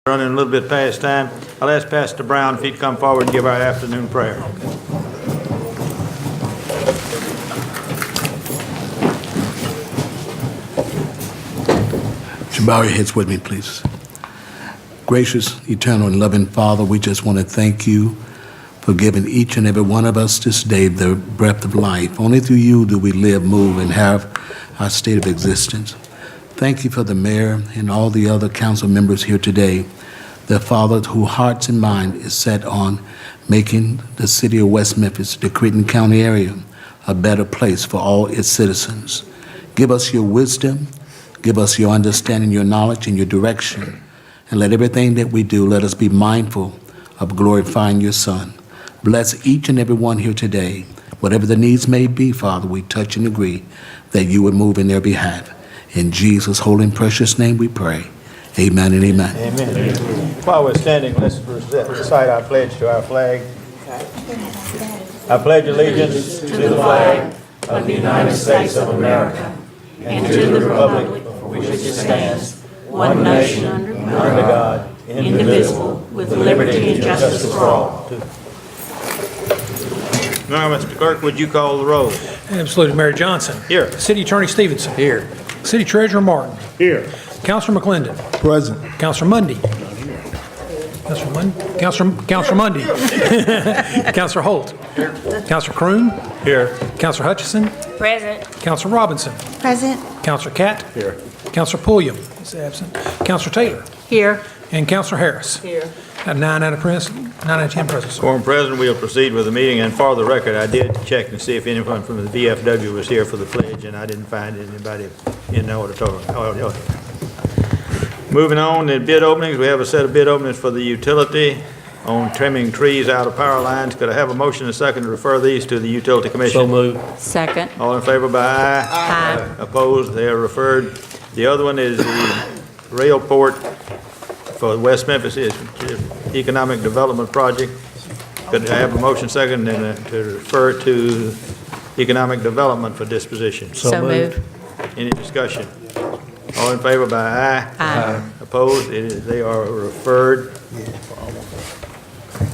Running a little bit past time. I'll ask Pastor Brown if he'd come forward and give our afternoon prayer. Would you bow your heads with me, please? Gracious, eternal, and loving Father, we just want to thank you for giving each and every one of us this day the breath of life. Only through you do we live, move, and have our state of existence. Thank you for the mayor and all the other council members here today, the Father whose hearts and mind is set on making the city of West Memphis, the Creighton County area, a better place for all its citizens. Give us your wisdom, give us your understanding, your knowledge, and your direction. And let everything that we do, let us be mindful of glorifying your Son. Bless each and every one here today. Whatever the needs may be, Father, we touch and agree that you would move in their behalf. In Jesus' holy and precious name we pray. Amen and amen. Amen. While we're standing, let's recite our pledge to our flag. I pledge allegiance to the flag of the United States of America and to the republic for which it stands, one nation, under God, indivisible, with liberty and justice for all. Now, Mr. Clerk, would you call the roll? Absolutely. Mayor Johnson. Here. City Attorney Stevenson. Here. City Treasurer Martin. Here. Councilor McClendon. Present. Councilor Mundy. Councilor Mundy. Councilor Holt. Here. Councilor Kroon. Here. Councilor Hutchison. Present. Councilor Robinson. Present. Councilor Catt. Here. Councilor Pulliam is absent. Councilor Taylor. Here. And Councilor Harris. Here. Have 9 out of 10 present, sir. Quorum present, we'll proceed with the meeting. And for the record, I did check and see if anyone from the VFW was here for the pledge, and I didn't find anybody in the auditorium. Moving on to bid openings, we have a set of bid openings for the utility on trimming trees out of power lines. Could I have a motion and a second to refer these to the Utility Commission? So moved. Second. All in favor by aye? Aye. Opposed? They are referred. The other one is the rail port for West Memphis Economic Development Project. Could I have a motion second and to refer to Economic Development for disposition? So moved. Any discussion? All in favor by aye? Aye. Opposed? They are referred.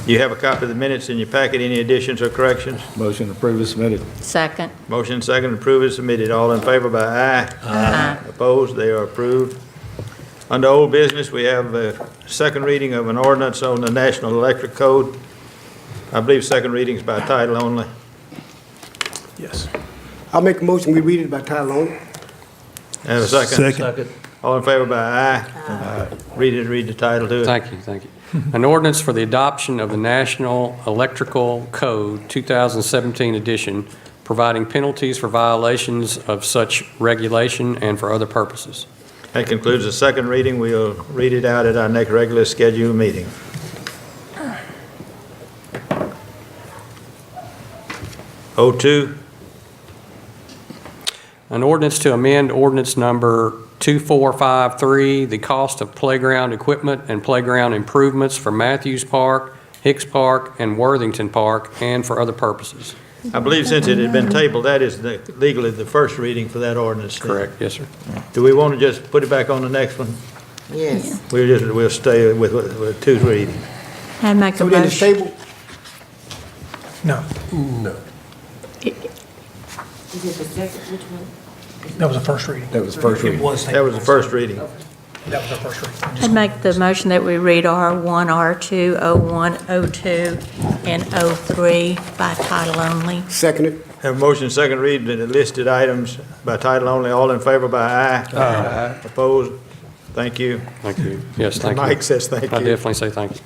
You have a copy of the minutes in your packet. Any additions or corrections? Motion approved is submitted. Second. Motion second, approved is submitted. All in favor by aye? Aye. Opposed? They are approved. Under old business, we have a second reading of an ordinance on the National Electric Code. I believe second reading is by title only. Yes. I'll make a motion, we read it by title only. Have a second? Second. All in favor by aye? Read the title to it. Thank you. An ordinance for the adoption of the National Electrical Code 2017 edition, providing penalties for violations of such regulation and for other purposes. That concludes the second reading. We'll read it out at our next regular scheduled meeting. O2. An ordinance to amend ordinance number 2453, the cost of playground equipment and playground improvements for Matthews Park, Hicks Park, and Worthington Park, and for other purposes. I believe since it had been tabled, that is legally the first reading for that ordinance. Correct. Yes, sir. Do we want to just put it back on the next one? Yes. We'll stay with two reading. I make a So then it's motion. table, No. Is it the second, which one? That was the first reading. That was first reading. It was That was the first reading. That was our first reading. I'd make the motion that we read R1, R2, O1, O2, and O3 by title only. seconded. Have a motion second read the listed items by title only. All in favor by aye? Aye. Opposed? Thank you. Thank you. Yes, thank you. Mike says thank I you. definitely say thank you.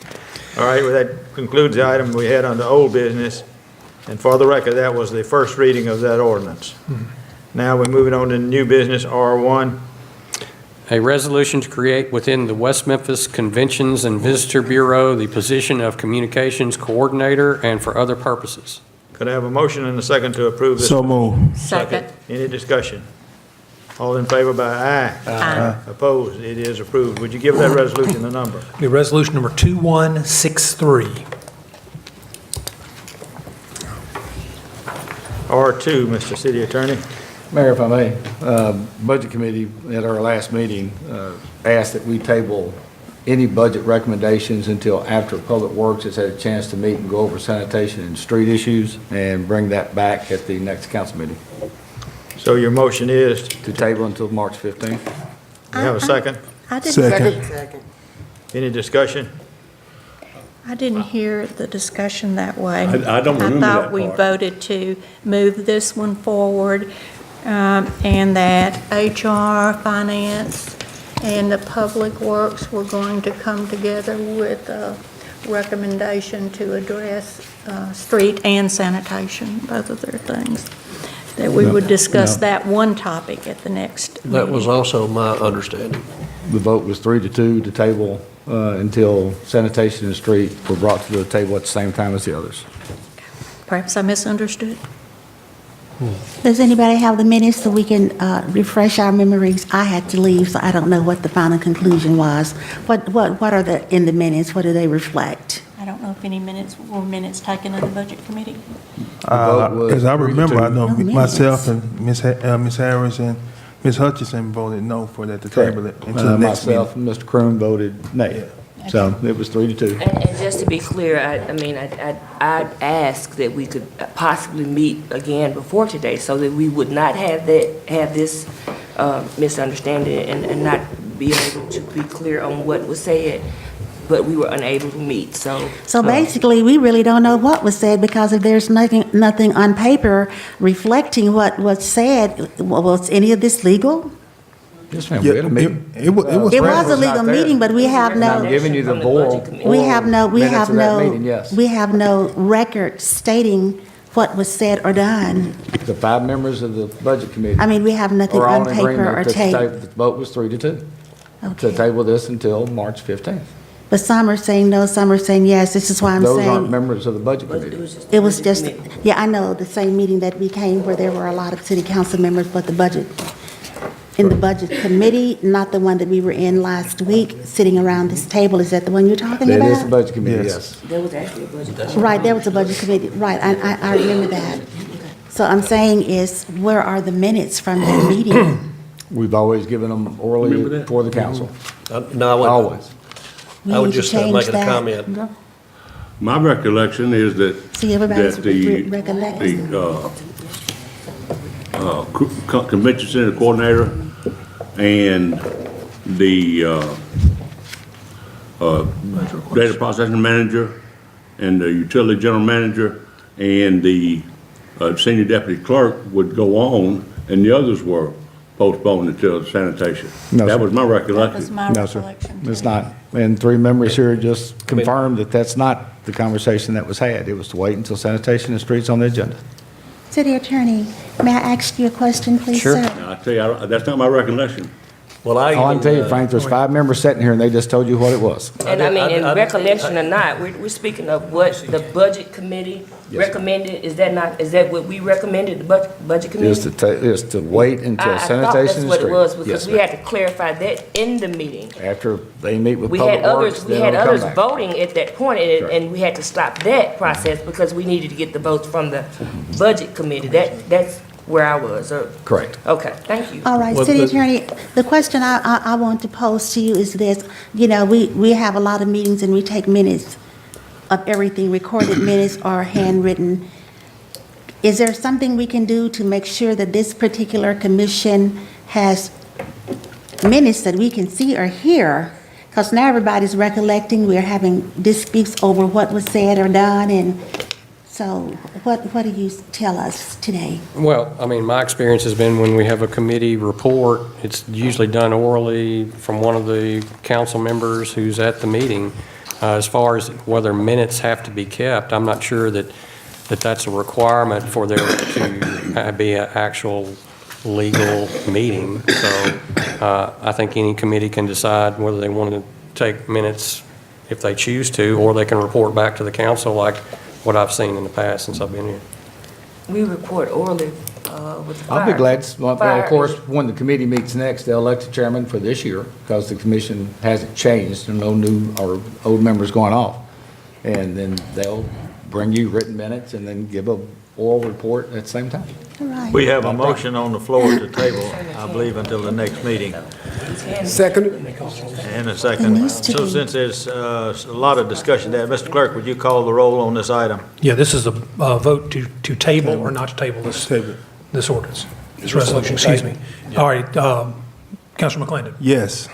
All right, well, that concludes the item we had on the old business. And for the record, that was the first reading of that ordinance. Now we're moving on to new business, R1. A resolution to create within the West Memphis Conventions and Visitor Bureau the position of Communications Coordinator and for other purposes. Could I have a motion and a second to approve this? So moved. Second. Any discussion? All in favor by aye? Aye. Opposed? It is approved. Would you give that resolution a number? Be resolution number 2163. R2, Mr. City Attorney. Mayor, if I may, Budget Committee at our last meeting asked that we table any budget recommendations until after Public Works has had a chance to meet and go over sanitation and street issues, and bring that back at the next council meeting. So your motion is, To table until March 15th. you have a second? I didn't, Second. Any discussion? I didn't hear the discussion that way. I don't remember I thought that we part. voted to move this one forward, and that HR, Finance, and the Public Works were going to come together with a recommendation to address street and sanitation, both of their things. That we would discuss that one topic at the next meeting. That was also my understanding. The vote was 3-2 to table until sanitation and street were brought to the table at the same time as the others. Perhaps I misunderstood. Does anybody have the minutes so we can refresh our memories? I had to leave, so I don't know what the final conclusion was. What are in the minutes? What do they reflect? I don't know if any minutes taken in the Budget Committee. vote was As I remember, I know No minutes. myself and Ms. Harris and Ms. Hutchinson voted no for that to table it until the next meeting. Myself and Mr. Kroon voted nay. So it was 3-2. And just to be clear, I'd ask that we could possibly meet again before today so that we would not have this misunderstanding and not be able to be clear on what was said, but we were unable to meet, so. So basically, we really don't know what was said, because if there's nothing on paper reflecting what was said, was any of this legal? Yes, ma'am, we had a meeting. It was. It was a not legal there. meeting, but we have I'm no, giving you the From the Budget Committee. we have no, minutes of that meeting, yes. we have no record stating what was said or done. The 5 members of the budget committee I mean, we have nothing are all on in paper agreement or that tape. the vote was 3-2 to Okay. table this until March 15th. But some are saying no, some are saying yes. This is why I'm Those aren't saying, members of the budget But committee. it was Budget just, Committee. yeah, I know, the same meeting that we came where there were a lot of city council members, but the budget, in the budget committee, not the one that we were in last week, sitting around this table. Is that the one you're talking That is the about? budget committee, Yes. yes. There was actually a Budget Committee. Right, there was a budget committee, right, I remember that. So I'm saying is, where are the minutes from that meeting? We've always given them orally Remember that? for the council, No, I wouldn't. always. We I would need to just change make a that. comment. My recollection is that, See, everybody's that the, recollecting. convention center coordinator and the, data processing manager and the utility general manager and the, senior deputy clerk would go on, and the others were postponed until sanitation. No, That sir. was my That was recollection. my No, sir, recollection. it's not. And 3 members here just confirmed that that's not the conversation that was had. It was to wait until sanitation and streets on the agenda. City Attorney, may I ask you a question, please, Sure. sir? Now, I tell you, that's not my recollection. Well, All I can tell you, Frank, there's 5 members sitting here, and they just told you what it was. And in recollection or not, we're speaking of what the Budget Committee recommended. Is that what we recommended, the Budget Committee? Is to wait until I thought sanitation that's and what it was, streets. because Yes, we ma'am. had to clarify that in the meeting. After they meet with We Public had Works, others, then it'll come back. voting at that point, and we had to stop that process because we needed to get the votes from the Budget Committee. That's where I was, Correct. okay, thank you. All right, Well, City the- Attorney, the question I want to pose to you is this. You know, we have a lot of meetings and we take minutes of everything, recorded minutes or handwritten. Is there something we can do to make sure that this particular commission has minutes that we can see or hear? Because now everybody's recollecting, we're having disputes over what was said or done, and so what do you tell us today? Well, my experience has been when we have a committee report, it's usually done orally from one of the council members who's at the meeting. As far as whether minutes have to be kept, I'm not sure that that's a requirement for there to be an actual legal meeting. So I think any committee can decide whether they want to take minutes if they choose to, or they can report back to the council like what I've seen in the past since I've been here. We report orally with the fire. I'll be glad, well, fire- of course, when the committee meets next, they'll elect a chairman for this year, because the commission hasn't changed, there are no new or old members going off. And then they'll bring you written minutes and then give a oral report at the same time. All right. We have a motion on the floor to table, I believe, until the next meeting. Second. And a second. needs to So be- since there's a lot of discussion there, Mr. Clerk, would you call the roll on this item? Yeah, this is a vote to table or not to table this ordinance, this resolution, excuse me. All right, Counselor McClendon, Yes.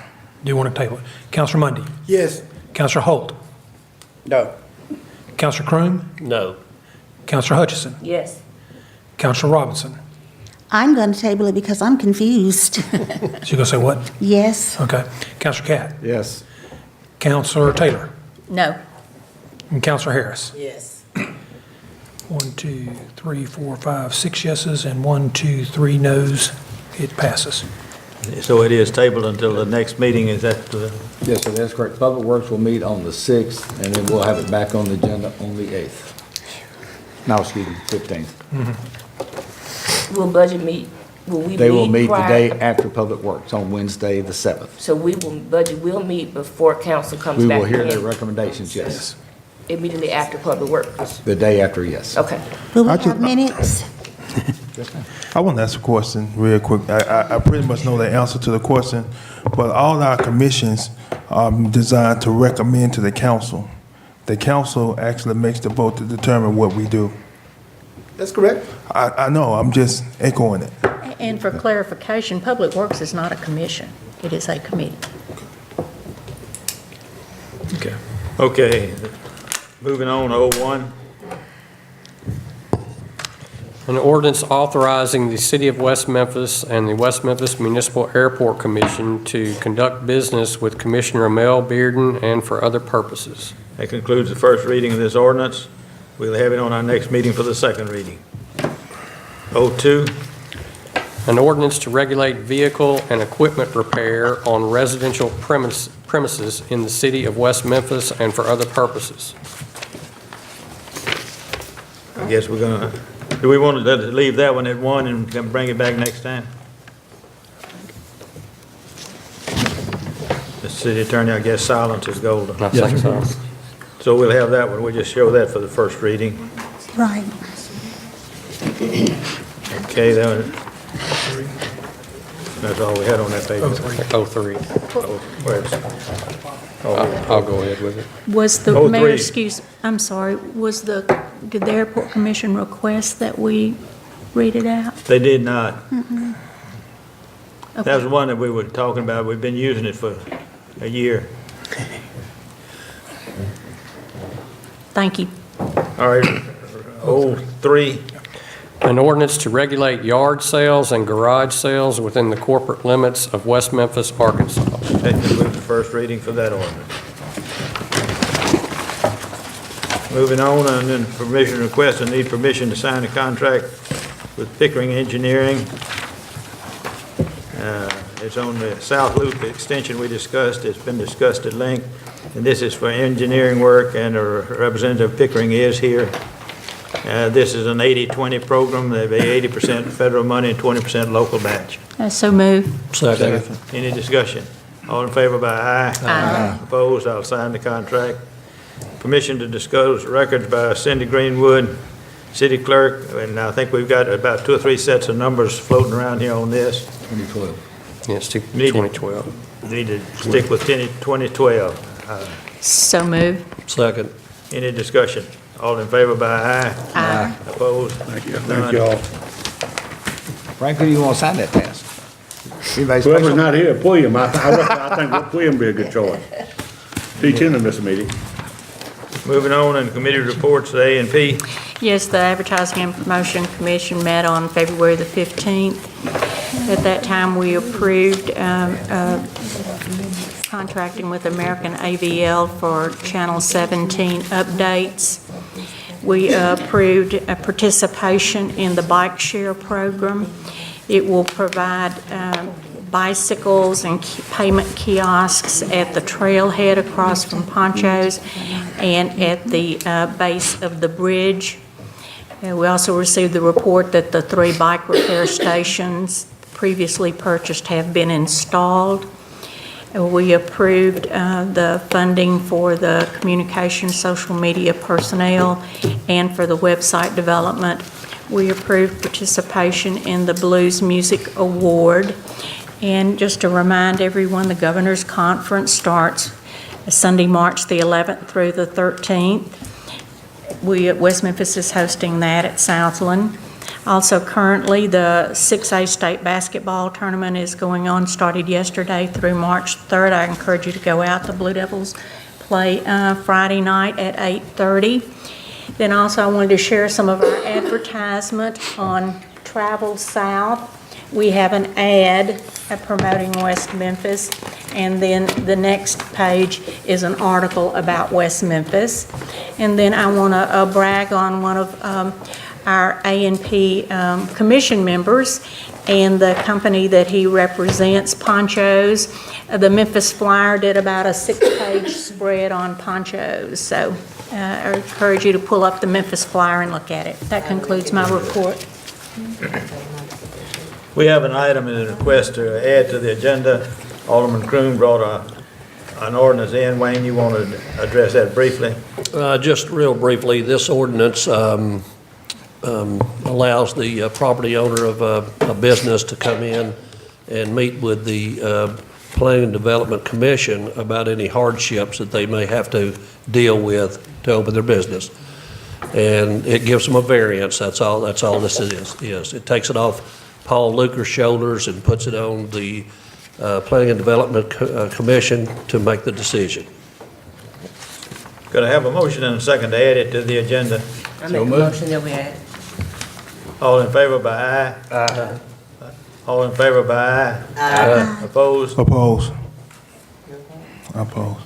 do you want to table it? Counselor Mundy, Yes. Counselor Holt, No. Counselor Croom, No. Counselor Hutchison, Yes. Counselor Robinson. I'm going to table it because I'm confused. So you're going to say what? Yes. Okay. Counselor Catt, Yes. Counselor Taylor, No. and Counselor Harris. Yes. 1, 2, 3, 4, 5, 6 yeses, and 1, 2, 3 noes. It passes. So it is tabled until the next meeting, is that, Yes, sir, that's correct. Public Works will meet on the 6th, and then we'll have it back on the agenda on the 8th. No, excuse me, 15th. Will budget meet, will we meet They will meet the prior- day after Public Works on Wednesday, the 7th. So budget will meet before council comes We back will hear their in? recommendations, yes. Immediately after public works? The day after, yes. Okay. Will we I just- have minutes? I want to ask a question real quick. I pretty much know the answer to the question, but all our commissions are designed to recommend to the council. The council actually makes the vote to determine what we do. That's correct. I know, I'm just echoing it. And for clarification, Public Works is not a commission. It is a committee. okay. Okay, moving on, 01. An ordinance authorizing the City of West Memphis and the West Memphis Municipal Airport Commission to conduct business with Commissioner Mel Bearden and for other purposes. That concludes the first reading of this ordinance. We'll have it on our next meeting for the second reading. 02. An ordinance to regulate vehicle and equipment repair on residential premises in the City of West Memphis and for other purposes. I guess we're gonna, do we want to leave that one at 1 and then bring it back next time? The city attorney, I guess silence is golden. I think so. So we'll have that one, we'll just show that for the first reading. Right. Okay, then, that's all we had on that page. 03. Where's- I'll go ahead with it. Was the, 03. Mayor, I'm sorry, did the Airport Commission request that we read it out? They did not. That was the one that we were talking about, we've been using it for a year. Thank you. All right, 03. An ordinance to regulate yard sales and garage sales within the corporate limits of West Memphis, Arkansas. That concludes the first reading for that ordinance. Moving on, and then permission request, I need permission to sign a contract with Pickering Engineering. It's on the South Loop extension we discussed, it's been discussed at length, and this is for engineering work, and a representative Pickering is here. This is an 80-20 program, they pay 80% federal money and 20% local match. So move. Second. Any discussion? All in favor by aye? Aye. Opposed? I'll sign the contract. Permission to disclose records by Cindy Greenwood, city clerk, and I think we've got about 2 or 3 sets of numbers floating around here on this. 2012. Yes, 2012. Need to stick with 2012. So move. Second. Any discussion? All in favor by aye? Aye. Opposed? Thank you. None. Thank you all. Frank, who do you want to sign that task? Anybody Whoever's special? not here, William, I think William would be a good choice. Teach him in this meeting. Moving on, and committee reports, A and P. Yes, the Advertising and Promotion Commission met on February the 15th. At that time, we approved contracting with American AVL for Channel 17 updates. We approved a participation in the bike share program. It will provide bicycles and payment kiosks at the trailhead across from Poncho's and at the base of the bridge. We also received the report that the 3 bike repair stations previously purchased have been installed. We approved the funding for the communication social media personnel and for the website development. we approved participation in the Blues Music Award. And just to remind everyone, the Governor's Conference starts Sunday, March the 11th through the 13th. We at West Memphis is hosting that at Southland. Also currently, the 6A state basketball tournament is going on, started yesterday through March 3rd. I encourage you to go out. The Blue Devils play Friday night at 8:30. Then also I wanted to share some of our advertisement on Travel South. We have an ad promoting West Memphis, and then the next page is an article about West Memphis. And then I want to brag on one of our A&P commission members and the company that he represents, Ponchos. The Memphis Flyer did about a 6-page spread on ponchos. So I encourage you to pull up the Memphis Flyer and look at it. That concludes my report. We have an item in the request to add to the agenda. Alderman Croom brought an ordinance in. Wayne, you want to address that briefly? Just real briefly, this ordinance allows the property owner of a business to come in and meet with the Planning and Development Commission about any hardships that they may have to deal with to open their business. And it gives them a variance. That's all this is. It takes it off Paul Luker's shoulders and puts it on the Planning and Development Commission to make the decision. Could I have a motion and a second to add it to the agenda? I make a motion that we add. All in favor by aye? Aye. All in favor by aye? Aye. Opposed? Oppose. Oppose.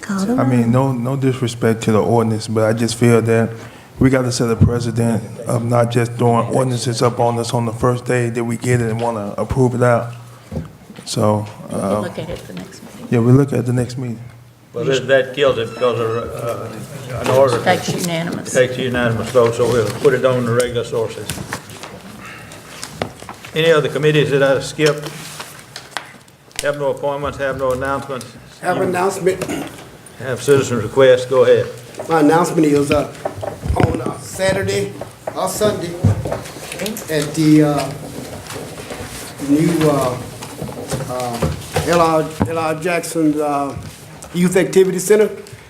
I mean, no disrespect to the ordinance, but I just feel that we got to set a precedent of not just throwing ordinances up on us on the first day that we get it and want to approve it out. So, We'll look at it the next meeting. yeah, we look at the next meeting. Well, that kills it because of an order. Takes unanimous. Takes unanimous vote, so we'll put it on the regular sources. Any other committees that I skipped? Have no appointments, have no announcements? Have an announcement. Have citizen requests, go ahead. My announcement is on Saturday or Sunday at the new L.R. Jackson Youth Activity Center.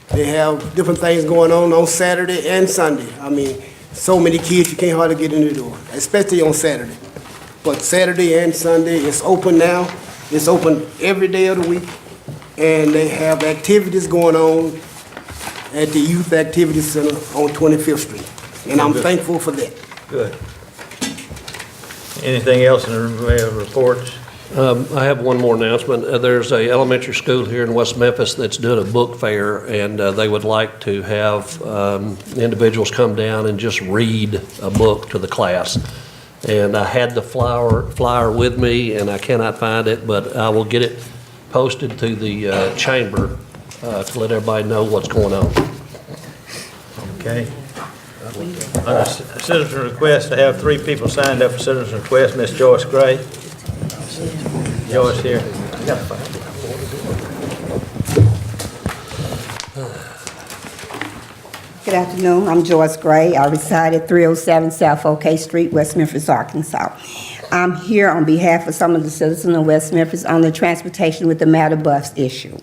They have different things going on Saturday and Sunday. I mean, so many kids, you can't hardly get in the door, especially on Saturday. But Saturday and Sunday, it's open now. It's open every day of the week. And they have activities going on at the Youth Activity Center on 25th Street. And I'm thankful for that. Good. Anything else in the way of reports? I have one more announcement. There's a elementary school here in West Memphis that's doing a book fair, and they would like to have individuals come down and just read a book to the class. And I had the flyer with me, and I cannot find it, but I will get it posted to the chamber to let everybody know what's going on. Okay. On a citizen request, I have 3 people signed up for citizen request. Miss Joyce Gray. Joyce here. Good afternoon. I'm Joyce Gray. I reside at 307 South OK Street, West Memphis, Arkansas. I'm here on behalf of some of the citizens of West Memphis on the transportation with the Matter bus issue.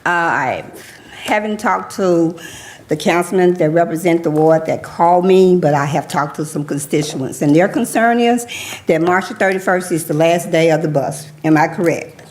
I haven't talked to the councilmen that represent the ward that called me, but I have talked to some constituents, and their concern is that March 31st is the last day of the bus. Am I correct?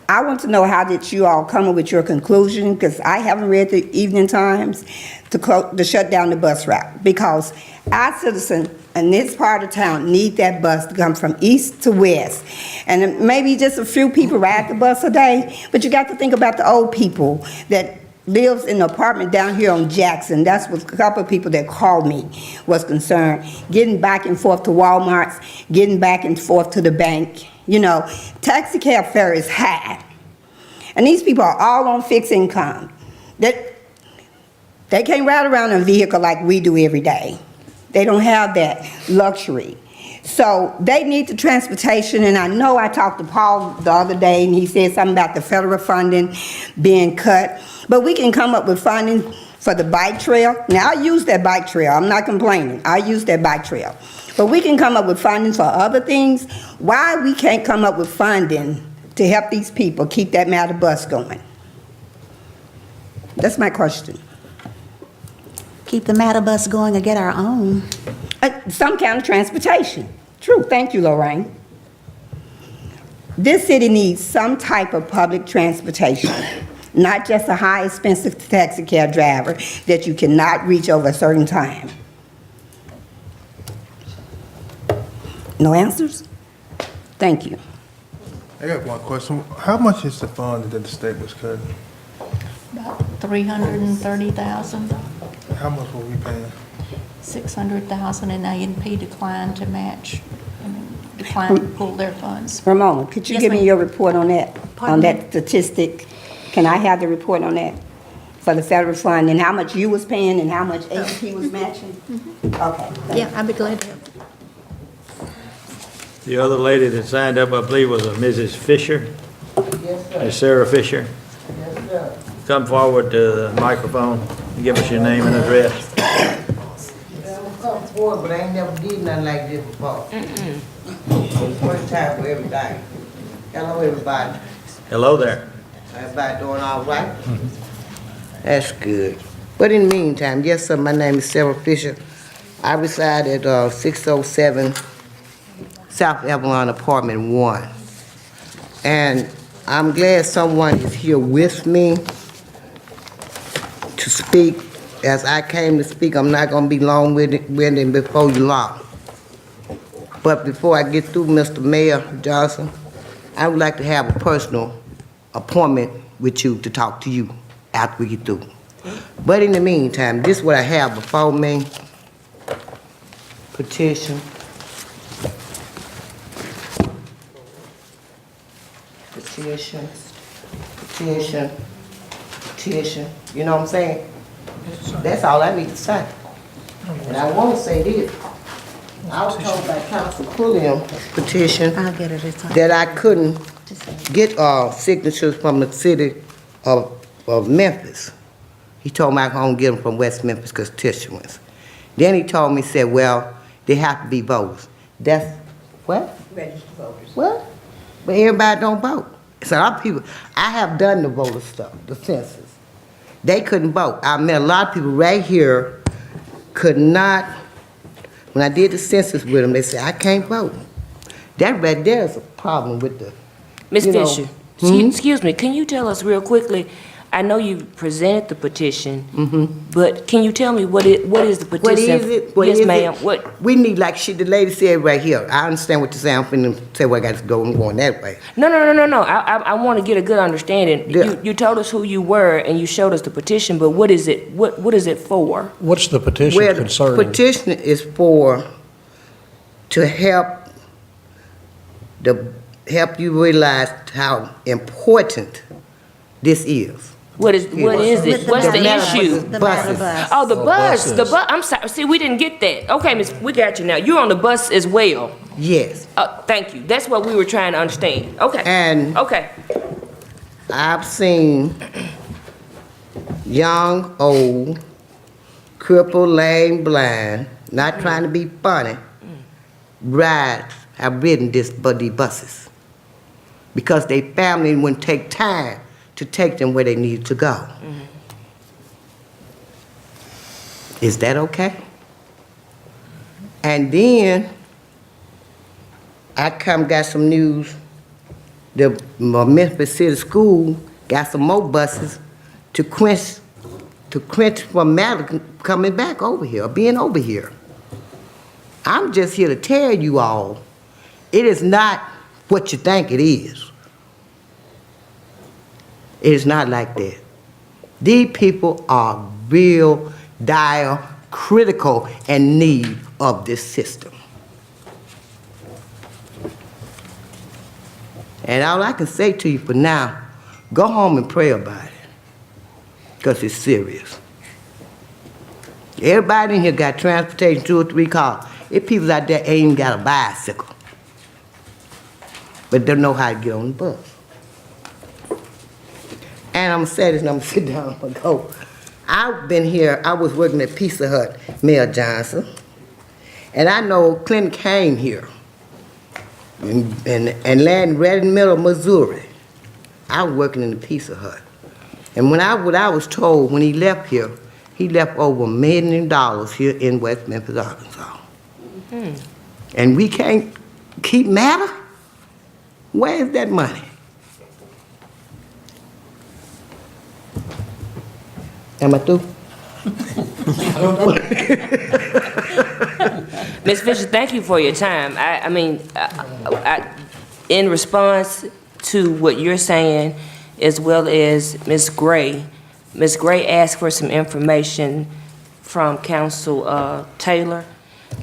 I want to know, how did you all come up with your conclusion? Because I haven't read the Evening Times to shut down the bus route, because our citizens in this part of town need that bus to come from east to west. And maybe just a few people ride the bus a day, but you got to think about the old people that lives in an apartment down here on Jackson. That's what a couple of people that called me was concerned. Getting back and forth to Walmart's, getting back and forth to the bank. You know, taxi cab fare is high. And these people are all on fixed income. They can't ride around in a vehicle like we do every day. They don't have that luxury. So they need the transportation, and I know I talked to Paul the other day, and he said something about the federal funding being cut. But we can come up with funding for the bike trail. Now, I use that bike trail. I'm not complaining. I use that bike trail. But we can come up with funding for other things. Why we can't come up with funding to help these people keep that Matter bus going? That's my question. Keep the Matter bus going and get our own. Some kind of transportation. True. Thank you, Lorraine. This city needs some type of public transportation, not just a high expensive taxi cab driver that you cannot reach over a certain time. No answers? Thank you. I got one question. How much is the fund that the state was cutting? About 330,000, How much were we paying? 600,000, and A&P declined to match, declined to pull their funds. Ramona, could you Yes, give me ma'am. your report on that? Pardon On me? that statistic? Can I have the report on that? For the federal fund, and how much you was paying and how much A&P was matching? Okay. Yeah, I'd be glad to help. The other lady that signed up, I believe, was a Mrs. Fisher. Yes, sir. Miss Sarah Fisher. Yes, sir. Come forward to the microphone and give us your name and address. I've come forward, but I ain't never did nothing like this before. First time for everything. Hello, everybody. Hello there. Everybody doing all right? That's good. But in the meantime, yes, sir, my name is Sarah Fisher. I reside at 607 South Avalon Apartment 1. And I'm glad someone is here with me to speak. As I came to speak, I'm not going to be long-winded before you long. But before I get through, Mr. Mayor Johnson, I would like to have a personal appointment with you to talk to you after we get through. But in the meantime, this is what I have before me. Petition. Petition. Petition. Petition. You know what I'm saying? That's all I need to say. And I want to say this. I was told by Council Pulliam petition I'll get it. It's on. that I couldn't get signatures from the city of Memphis. He told me I couldn't get them from West Memphis constituents. Then he told me, said, well, they have to be voters. That's, what? Registered voters. What? But everybody don't vote. So a lot of people, I have done the voter stuff, the census. They couldn't vote. I met a lot of people right here could not, when I did the census with them, they said, I can't vote. That right there is a problem with the, Ms. you know. Fisher, Hmm? excuse me, can you tell us real quickly, I know you presented the petition, but can you tell me what is the petition? What is it? What Yes, is ma'am, it? what? We need, like the lady said right here, I understand what you're saying, I'm finna say where I got to go, I'm going that way. No, I want to get a good understanding. Yeah. You told us who you were and you showed us the petition, but what is it, what is it for? What's the petition Well, the concerning? petition is for, to help you realize how important this is. What is it? What's the issue? The Matter bus. Oh, the bus, buses. I'm sorry, see, we didn't get that. Okay, miss, we got you now. You're on the bus as well. Yes, Thank you. That's what we were trying to understand. Okay. and Okay. I've seen young, old, crippled, lame, blind, not trying to be funny, have ridden these buses because their family wouldn't take time to take them where they need to go. Is that okay? And then I got some news. The Memphis City School got some more buses to quench from Matter coming back over here, being over here. I'm just here to tell you all, it is not what you think it is. It is not like that. These people are real, dire, critical in need of this system. And all I can say to you for now, go home and pray about it, because it's serious. Everybody in here got transportation, 2 or 3 cars. There people out there ain't even got a bicycle, but don't know how to get on the bus. And I'm gonna say this and I'm gonna sit down, I'm gonna go. I've been here, I was working at Pizza Hut, Mayor Johnson, and I know Clinton came here and landed right in the middle of Missouri. I was working in the Pizza Hut. And what I was told when he left here, he left over $1 million here in West Memphis, Arkansas. And we can't keep matter? Where is that money? Am I through? Ms. Fisher, thank you for your time. In response to what you're saying, as well as Ms. Gray asked for some information from Council Taylor.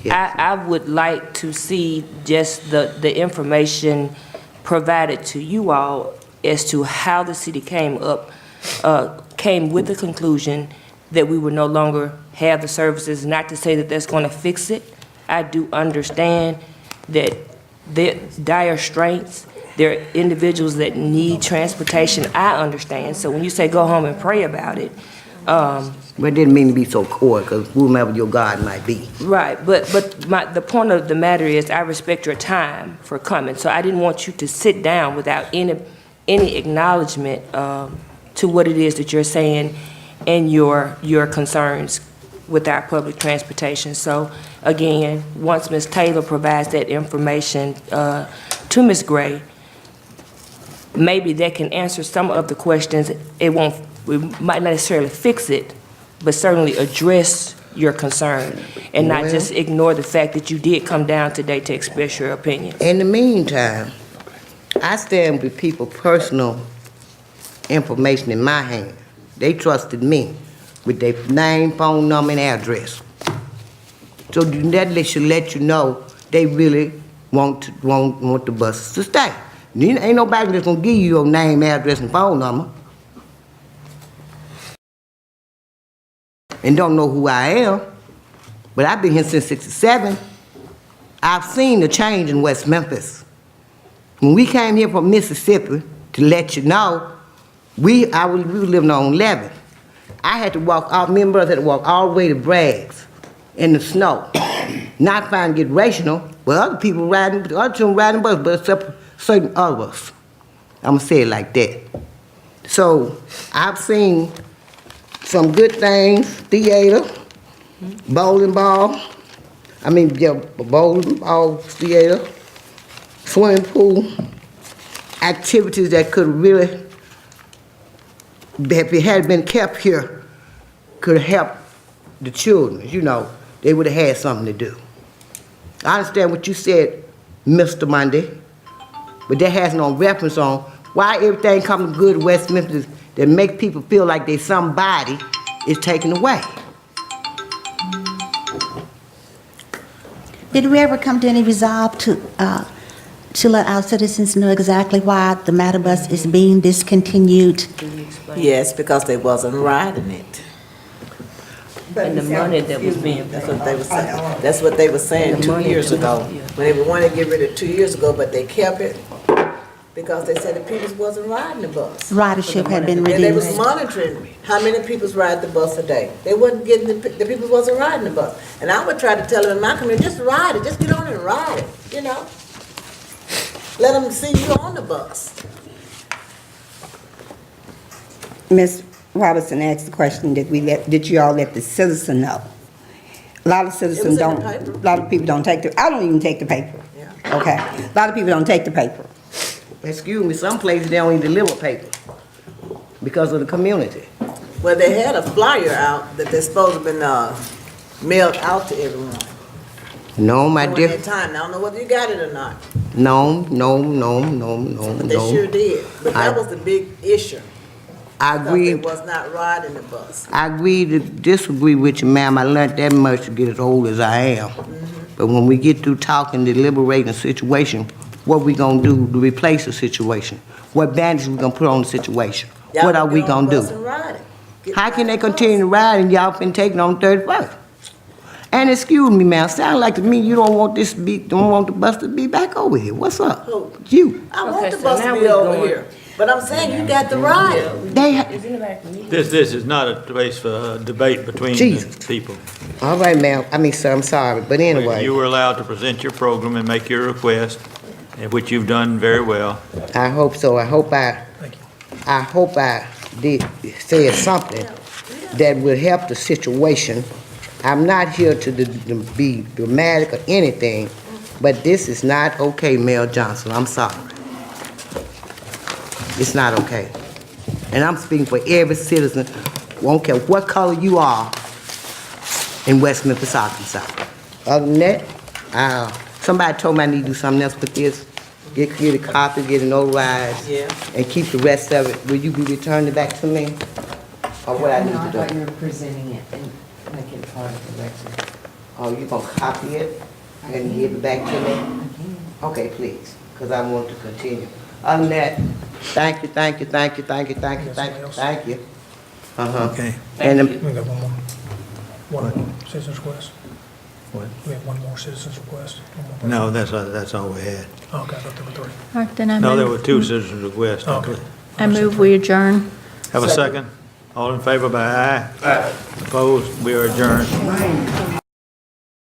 Yes. I would like to see just the information provided to you all as to how the city came with the conclusion that we would no longer have the services. Not to say that that's going to fix it. I do understand that there are dire straits. There are individuals that need transportation. I understand. So when you say go home and pray about it, But it didn't mean to be so coy, because whomever your God might be. right. But the point of the matter is, I respect your time for coming. So I didn't want you to sit down without any acknowledgement to what it is that you're saying and your concerns with our public transportation. So again, once Ms. Taylor provides that information to Ms. Gray, maybe that can answer some of the questions. We might not necessarily fix it, but certainly address your concern and not just ignore the fact that you did come down today to express your opinion. In the meantime, I stand with people's personal information in my hand. They trusted me with their name, phone number, and address. So that should let you know they really want the buses to stay. Ain't nobody that's gonna give you your name, address, and phone number and don't know who I am. But I've been here since '67. I've seen the change in West Memphis. When we came here from Mississippi, to let you know, we were living on 11th. I had to walk out, me and brothers had to walk all the way to Bragg's in the snow. Not trying to get racial, but other people other children riding buses, but except certain others. I'm gonna say it like that. So I've seen some good things, theater, bowling ball, theater, swimming pool, activities that could really, if it had been kept here, could help the children, they would have had something to do. I understand what you said, Mr. Monday, but that has no reference on why everything comes good in West Memphis that make people feel like they somebody is taken away. Did we ever come to any resolve to let our citizens know exactly why the Matter Bus is being discontinued? Yes, because they wasn't riding it. And the money that was being That's what they were saying. That's what they were saying 2 years ago. When they wanted to get rid of it 2 years ago, but they kept it because they said the people wasn't riding the bus. Ridership had been And they was reduced. monitoring how many people ride the bus a day. They wasn't getting, the people wasn't riding the bus. And I would try to tell them in my community, just ride it, just get on and ride it, Let them see you on the bus. Ms. Robertson asked the question, did you all let the citizen know? A lot of citizens It was in don't, the paper. a lot of people don't I don't even take the paper. Yeah. Okay, a lot of people don't take the paper. Excuse me, some places they don't even deliver paper because of the community. Well, they had a flyer out that they're supposed to have been mailed out to everyone. No, my During dear. that time. I don't know whether you got it or not, No. but they sure did. But that was the big issue. I Because agree. they was not riding the bus. I agree to disagree with you, ma'am. I learned that much to get as old as I am. But when we get through talking, deliberating the situation, what we gonna do to replace the situation? What bandage we gonna put on the situation? Y'all What are can we get on the gonna bus do? and ride it. Get How can they riding the bus. continue to ride and y'all been taking on 31st? And excuse me, ma'am, sound like to me you don't want the bus to be back over here. What's up? Who? You. I want Okay, the so bus now to be we're over going- here. But I'm saying you got the right. This is not a place for debate between the Jesus. people. All right, ma'am. I mean, sir, I'm sorry, but anyway, You were allowed to present your program and make your request, which you've done very well. I hope so. I hope I did say something that would help the situation. I'm not here to be dramatic or anything, but this is not okay, Mayor Johnson. I'm sorry. It's not okay. And I'm speaking for every citizen, won't care what color you are in West Memphis, Arkansas. Other than that, somebody told me I need to do something else with this. Get a copy, get it notarized, and keep the rest of it. Will you be returning it back to me? Or what I need to do? I thought you were presenting it and making it part of the record. Oh, you gonna copy it and give it back to me? Okay, please, because I want to continue. Other than that, thank you. Okay. And We got one more citizen's request. What? We have one more citizen's request. No, that's all we had. Oh, okay, I thought there were three. All right, then I No, there move, were two citizens requests. Okay. I move we adjourn. Have a second? All in favor by aye? Aye. Opposed? We are adjourned.